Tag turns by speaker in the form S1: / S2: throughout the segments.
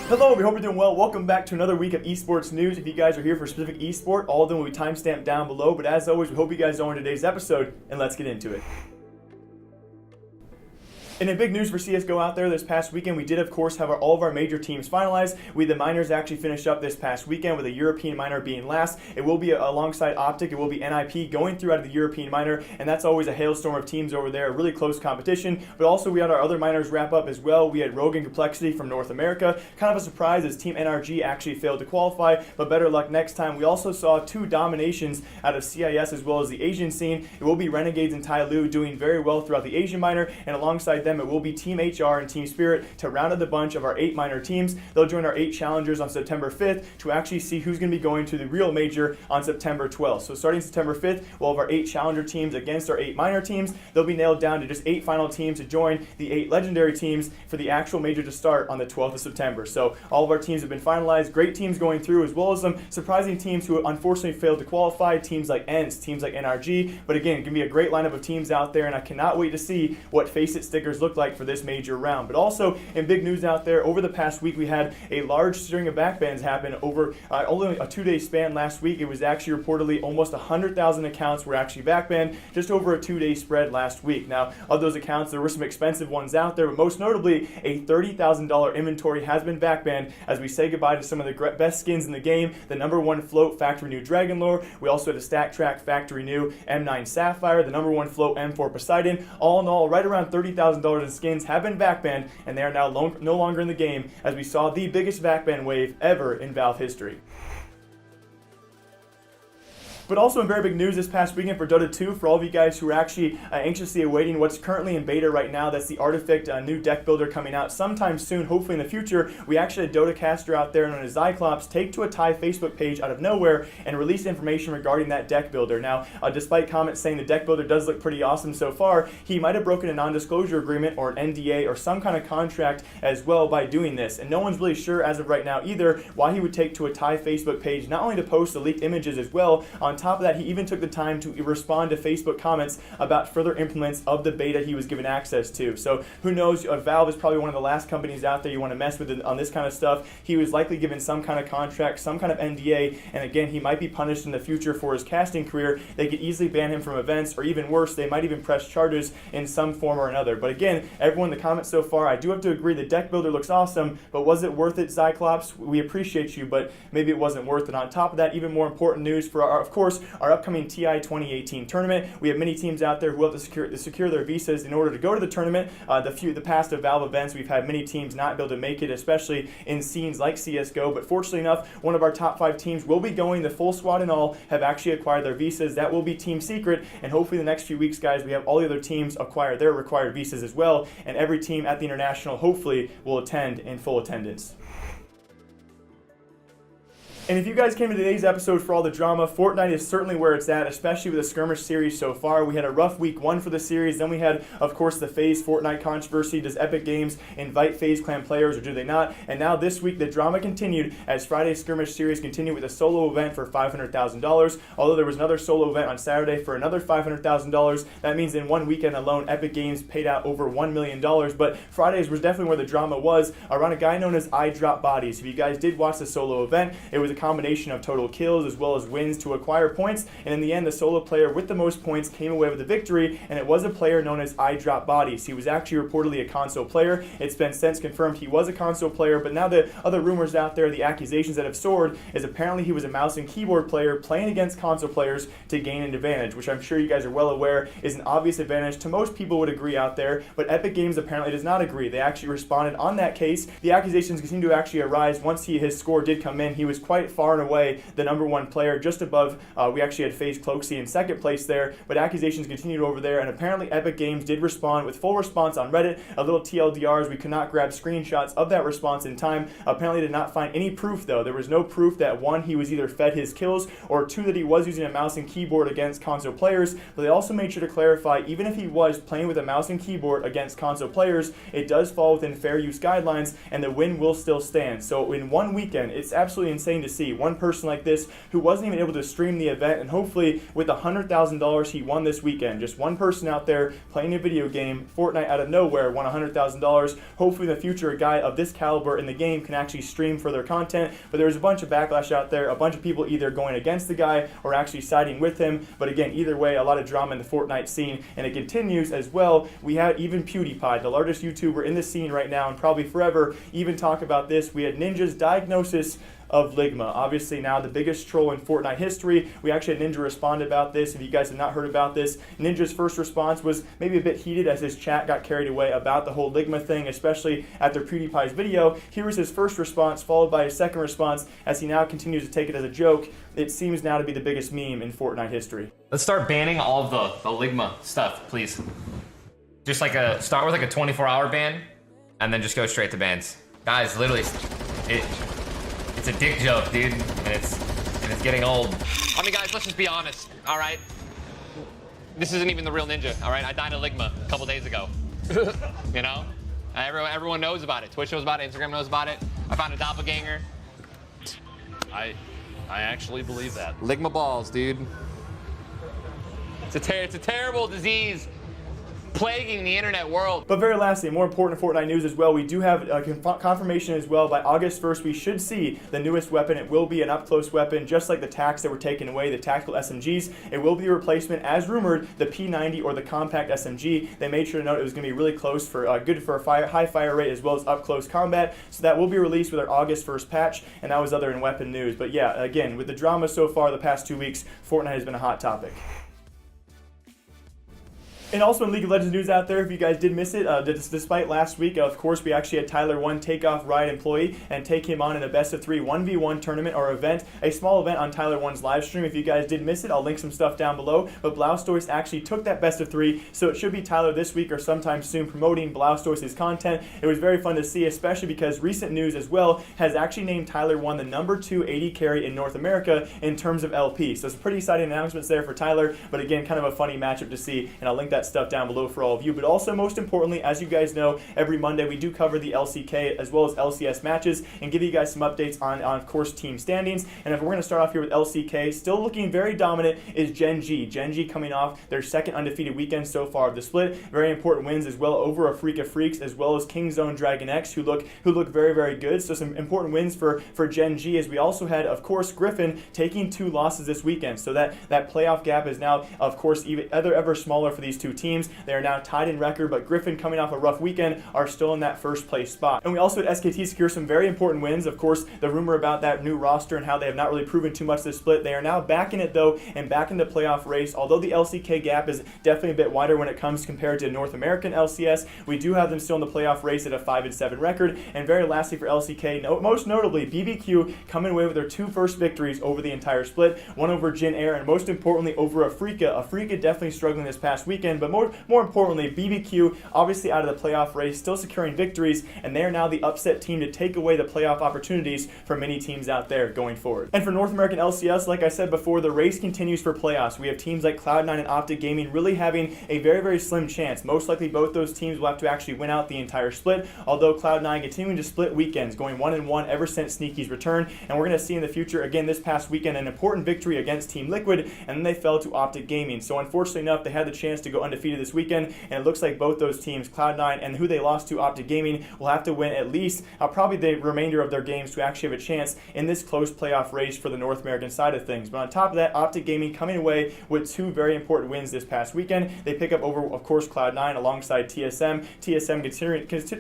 S1: Hello, we hope you're doing well. Welcome back to another week of esports news. If you guys are here for a specific esport, all of them will be timestamped down below. But as always, we hope you guys enjoy today's episode, and let's get into it. And in big news for CSGO out there this past weekend, we did, of course, have all of our major teams finalized. The minors actually finished up this past weekend with a European minor being last. It will be alongside Optic. It will be NIP going through out of the European minor, and that's always a hailstorm of teams over there, a really close competition. But also we had our other minors wrap up as well. We had Rogue and Complexity from North America. Kind of a surprise as Team NRG actually failed to qualify, but better luck next time. We also saw two dominations out of CIS as well as the Asian scene. It will be Renegades and Tai Lu doing very well throughout the Asian minor, and alongside them it will be Team HR and Team Spirit to round out the bunch of our 8 minor teams. They'll join our 8 challengers on September 5th to actually see who's going to be going to the real major on September 12th. So starting September 5th, we'll have our 8 challenger teams against our 8 minor teams. They'll be nailed down to just 8 final teams to join the 8 legendary teams for the actual major to start on the 12th of September. So all of our teams have been finalized. Great teams going through, as well as some surprising teams who unfortunately failed to qualify, teams like ENCE, teams like NRG. But again, it's going to be a great lineup of teams out there, and I cannot wait to see what Face It stickers look like for this major round. But also in big news out there, over the past week we had a large string of back bans happen over only a 2-day span. Last week it was actually reportedly almost 100,000 accounts were actually back banned just over a 2-day spread last week. Now, of those accounts, there were some expensive ones out there, but most notably a $30,000 inventory has been back banned as we say goodbye to some of the best skins in the game. The #1 float Factory New Dragon Lore. We also had a Stack Track Factory New M9 Sapphire, the #1 float M4 Poseidon. All in all, right around $30,000 in skins have been back banned, and they are now no longer in the game, as we saw the biggest back ban wave ever in Valve history. But also in very big news this past weekend for Dota 2, for all of you guys who are actually anxiously awaiting what's currently in beta right now, that's the Artifact new deck builder coming out sometime soon, hopefully in the future. We actually had Dota caster out there known as Zyclops take to a TIE Facebook page out of nowhere and release information regarding that deck builder. Now, despite comments saying the deck builder does look pretty awesome so far, he might have broken a non-disclosure agreement or an NDA or some kind of contract as well by doing this. And no one's really sure as of right now either why he would take to a TIE Facebook page not only to post the leaked images as well. On top of that, he even took the time to respond to Facebook comments about further implements of the beta he was given access to. So who knows, Valve is probably one of the last companies out there you want to mess with on this kind of stuff. He was likely given some kind of contract, some kind of NDA, and again, he might be punished in the future for his casting career. They could easily ban him from events, or even worse, they might even press charges in some form or another. But again, everyone in the comments so far, I do have to agree the deck builder looks awesome, but was it worth it, Zyclops? We appreciate you, but maybe it wasn't worth it. On top of that, even more important news for of course, our upcoming TI 2018 tournament. We have many teams out there who have to secure their visas in order to go to the tournament. The past of Valve events, we've had many teams not be able to make it, especially in scenes like CSGO, but fortunately enough, one of our top 5 teams will be going. The full squad and all have actually acquired their visas. That will be Team Secret, and hopefully the next few weeks, guys, we have all the other teams acquire their required visas as well, and every team at the International hopefully will attend in full attendance. And if you guys came to today's episode for all the drama, Fortnite is certainly where it's at, especially with the Skirmish series so far. We had a rough week 1 for the series. Then we had, of course, the FaZe Fortnite controversy. Does Epic Games invite FaZe Clan players or do they not? And now this week, the drama continued as Friday's Skirmish series continued with a solo event for $500,000. Although there was another solo event on Saturday for another $500,000. That means in one weekend alone, Epic Games paid out over $1 million. But Fridays was definitely where the drama was around a guy known as I Drop Bodies. If you guys did watch the solo event, it was a combination of total kills as well as wins to acquire points, and in the end the solo player with the most points came away with the victory, and it was a player known as I Drop Bodies. He was actually reportedly a console player. It's been since confirmed he was a console player, but now the other rumors out there, the accusations that have soared, is apparently he was a mouse and keyboard player playing against console players to gain an advantage, which I'm sure you guys are well aware is an obvious advantage to most people would agree out there, but Epic Games apparently does not agree. They actually responded on that case. The accusations continue to actually arise once his score did come in. He was quite far and away the #1 player, just above. We actually had FaZe Cloaksy in second place there, but accusations continued over there, and apparently Epic Games did respond with full response on Reddit. A little TLDRs, we could not grab screenshots of that response in time. Apparently did not find any proof though. There was no proof that 1, he was either fed his kills, or 2, that he was using a mouse and keyboard against console players. But they also made sure to clarify, even if he was playing with a mouse and keyboard against console players, it does fall within fair use guidelines, and the win will still stand. So in one weekend, it's absolutely insane to see. One person like this who wasn't even able to stream the event, and hopefully with $100,000 he won this weekend. Just one person out there playing a video game, Fortnite out of nowhere won $100,000. Hopefully in the future a guy of this caliber in the game can actually stream for their content, but there was a bunch of backlash out there, a bunch of people either going against the guy or actually siding with him. But again, either way, a lot of drama in the Fortnite scene, and it continues as well. We had even PewDiePie, the largest YouTuber in the scene right now and probably forever, even talk about this. We had Ninja's diagnosis of Ligma, obviously now the biggest troll in Fortnite history. We actually had Ninja respond about this. If you guys have not heard about this, Ninja's first response was maybe a bit heated as his chat got carried away about the whole Ligma thing, especially after PewDiePie's video. Here was his first response, followed by his second response as he now continues to take it as a joke. It seems now to be the biggest meme in Fortnite history.
S2: Let's start banning all of the Ligma stuff, please. Just like start with like a 24-hour ban, and then just go straight to bans. Guys, literally, it's a dick joke, dude, and it's getting old.
S3: I mean, guys, let's just be honest, all right? This isn't even the real Ninja, all right? I died of Ligma a couple days ago, you know? Everyone knows about it. Twitch knows about it. Instagram knows about it. I found a doppelganger.
S4: I actually believe that.
S3: Ligma balls, dude. It's a terrible disease plaguing the internet world.
S1: But very lastly, more important Fortnite news as well, we do have confirmation as well. By August 1st, we should see the newest weapon. It will be an up-close weapon, just like the TACs that were taken away, the tactical SMGs. It will be a replacement, as rumored, the P90 or the compact SMG. They made sure to note it was going to be really close for good for a high fire rate as well as up-close combat. So that will be released with our August 1st patch, and that was other in weapon news. But yeah, again, with the drama so far the past 2 weeks, Fortnite has been a hot topic. And also in League of Legends news out there, if you guys did miss it, despite last week, of course, we actually had Tyler 1 take off Riot employee and take him on in a best of 3 1v1 tournament or event, a small event on Tyler 1's live stream. If you guys did miss it, I'll link some stuff down below. But Blaustoise actually took that best of 3, so it should be Tyler this week or sometime soon promoting Blaustoise's content. It was very fun to see, especially because recent news as well has actually named Tyler 1 the #2 AD carry in North America in terms of LP. So it's pretty exciting announcements there for Tyler, but again, kind of a funny matchup to see, and I'll link that stuff down below for all of you. But also, most importantly, as you guys know, every Monday we do cover the LCK as well as LCS matches and give you guys some updates on of course, team standings. And if we're going to start off here with LCK, still looking very dominant is Gen G. Gen G coming off their second undefeated weekend so far of the split. Very important wins as well over a Freak of Freaks as well as Kingzone Dragon X, who look very, very good. So some important wins for Gen G, as we also had, of course, Griffin taking 2 losses this weekend. So that playoff gap is now, of course, even ever smaller for these two teams. They are now tied in record, but Griffin, coming off a rough weekend, are still in that first place spot. And we also had SKT secure some very important wins. Of course, the rumor about that new roster and how they have not really proven too much this split. They are now back in it though, and back in the playoff race. Although the LCK gap is definitely a bit wider when it comes compared to North American LCS, we do have them still in the playoff race at a 5-7 record. And very lastly for LCK, most notably BBQ coming away with their 2 first victories over the entire split. One over Jin Air, and most importantly over Afrika. Afrika definitely struggling this past weekend, but more importantly, BBQ obviously out of the playoff race, still securing victories, and they are now the upset team to take away the playoff opportunities for many teams out there going forward. And for North American LCS, like I said before, the race continues for playoffs. We have teams like Cloud9 and Optic Gaming really having a very, very slim chance. Most likely both those teams will have to actually win out the entire split, although Cloud9 continuing to split weekends, going 1-1 ever since Sneaky's return. And we're going to see in the future, again this past weekend, an important victory against Team Liquid, and then they fell to Optic Gaming. So unfortunately enough, they had the chance to go undefeated this weekend, and it looks like both those teams, Cloud9 and who they lost to, Optic Gaming, will have to win at least probably the remainder of their games to actually have a chance in this close playoff race for the North American side of things. But on top of that, Optic Gaming coming away with 2 very important wins this past weekend. They pick up over, of course, Cloud9 alongside TSM. TSM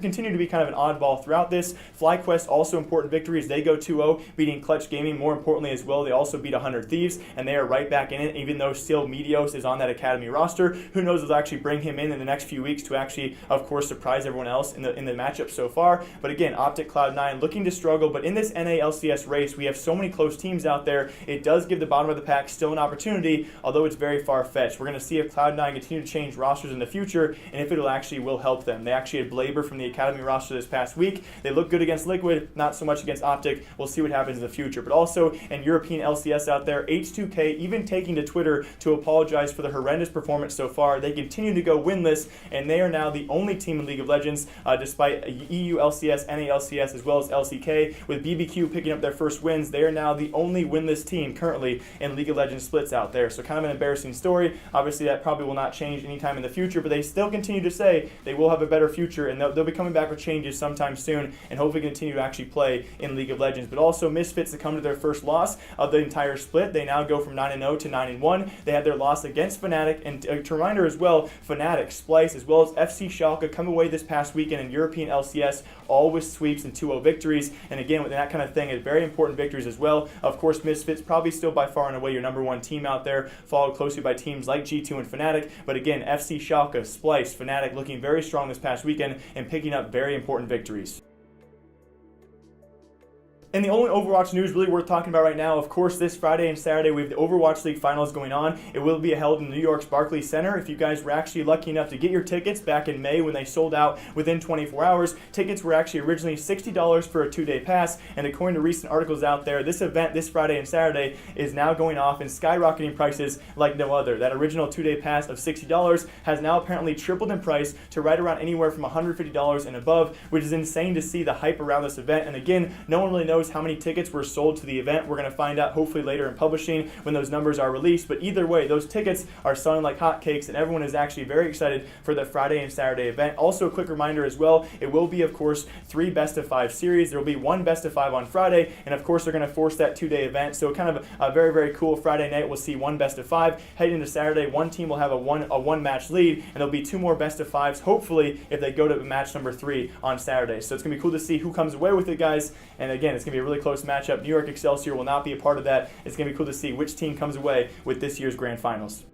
S1: continue to be kind of an oddball throughout this. FlyQuest also important victories. They go 2-0, beating Clutch Gaming. More importantly as well, they also beat 100 Thieves, and they are right back in it, even though still Meteos is on that Academy roster. Who knows, they'll actually bring him in the next few weeks to actually, of course, surprise everyone else in the matchup so far. But again, Optic, Cloud9 looking to struggle, but in this NA-LCS race, we have so many close teams out there. It does give the bottom of the pack still an opportunity, although it's very far-fetched. We're going to see if Cloud9 continue to change rosters in the future, and if it will help them. They actually had Blaber from the Academy roster this past week. They look good against Liquid, not so much against Optic. We'll see what happens in the future. But also, in European LCS out there, H2K even taking to Twitter to apologize for the horrendous performance so far. far. They continue to go winless, and they are now the only team in League of Legends, despite EU LCS, NALCS, as well as LCK. With BBQ picking up their first wins, they are now the only winless team currently in League of Legends splits out there. So kind of an embarrassing story. Obviously, that probably will not change anytime in the future, but they still continue to say they will have a better future, and they'll be coming back with changes sometime soon, and hopefully continue to actually play in League of Legends. But also, Misfits succumbed to their first loss of the entire split. They now go from 9-0 to 9-1. They had their loss against Fnatic, and to reminder as well, Fnatic, Splice, as well as FC Schalke come away this past weekend in European LCS, all with sweeps and 2-0 victories. And again, with that kind of thing, it's very important victories as well. Of course, Misfits probably still by far and away your number one team out there, followed closely by teams like G2 and Fnatic. But again, FC Schalke, Splice, Fnatic looking very strong this past weekend and picking up very important victories. And the only Overwatch news really worth talking about right now, of course, this Friday and Saturday we have the Overwatch League Finals going on. It will be held in New York's Barclays Center. If you guys were actually lucky enough to get your tickets back in May when they sold out within 24 hours, tickets were actually originally $60 for a 2-day pass, and according to recent articles out there, this event this Friday and Saturday is now going off and skyrocketing prices like no other. That original 2-day pass of $60 has now apparently tripled in price to right around anywhere from $150 and above, which is insane to see the hype around this event. And again, no one really knows how many tickets were sold to the event. We're going to find out hopefully later in publishing when those numbers are released, but either way, those tickets are selling like hotcakes, and everyone is actually very excited for the Friday and Saturday event. Also, a quick reminder as well, it will be, of course, 3 best-of-5 series. There will be 1 best-of-5 on Friday, and of course, they're going to force that 2-day event, so kind of a very, very cool Friday night. We'll see 1 best-of-5. Heading into Saturday, one team will have a one-match lead, and there'll be 2 more best-of-5s, hopefully, if they go to match number 3 on Saturday. So it's going to be cool to see who comes away with it, guys, and again, it's going to be a really close matchup. New York Excelsior will not be a part of that. It's going to be cool to see which team comes away with this year's Grand Finals.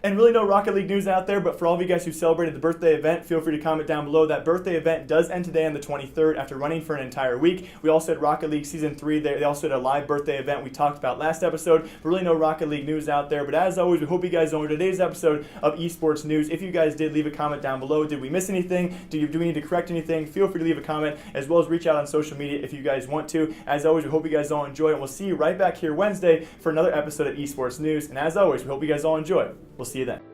S1: And really no Rocket League news out there, but for all of you guys who celebrated the birthday event, feel free to comment down below. That birthday event does end today on the 23rd after running for an entire week. We also had Rocket League Season 3. They also had a live birthday event we talked about last episode, but really no Rocket League news out there. But as always, we hope you guys enjoyed today's episode of Esports News. If you guys did, leave a comment down below. Did we miss anything? Do we need to correct anything? Feel free to leave a comment, as well as reach out on social media if you guys want to. As always, we hope you guys all enjoy, and we'll see you right back here Wednesday for another episode of Esports News. And as always, we hope you guys all enjoy. We'll see you then.